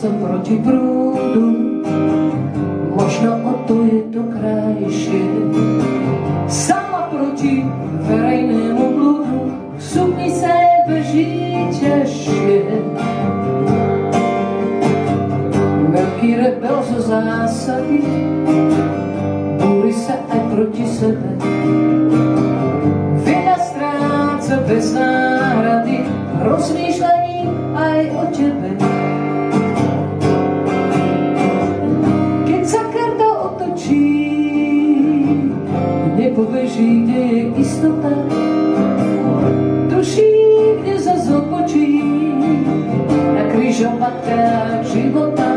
sa proti prúdu, možno o to je to krajšie. Sama proti verejnému blúdu, v sukni sa beží ťažšie. Veľký rebel zo zásady, búri sa aj proti sebe. Vina stráca bez náhrady, rozmýšľaním aj o tebe. Keď sa karta otočí, nepobeží, kde je istota. Tuší, kde zas odpočí, na križovatkách života.